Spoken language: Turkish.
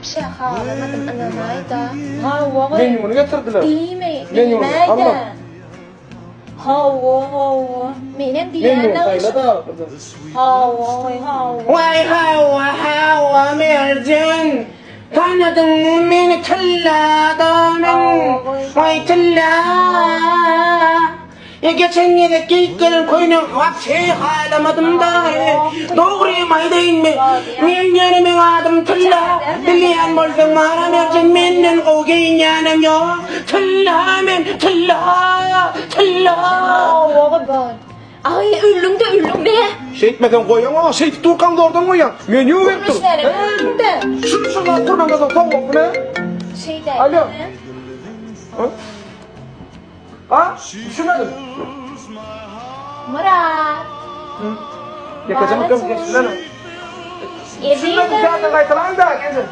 Şahane ana mayda. Menüni getirdiler. Dime. Menüni, Allah. Mayda. Hava. Menem Menüni diyen sayla da. Hava. Vay hava mercan. Tanıdın mı beni tılladın. Vay tılla. Geçen yere geyiklerin koyunu vapşe halamadım da. Doğruyum aydayın mı? Men yönümün adım tılla. Biliyen bolsun mara mercan menden kogeyin yanım yok. Tılla men tılla. Tılla. Ay üllüm de. Şeyitmeden koyan o, şeyit Turkan'da oradan koyan. Menü verdim. Kuşlarım üllüm de. Şuna kurmamda da tavuk bu ne? Şeyde. Alo. Ha? Düşünmedim. Murat. Yakacağım kız geçsin lan. Yediğinde. Şuna bu zaten kaytalan da gelin.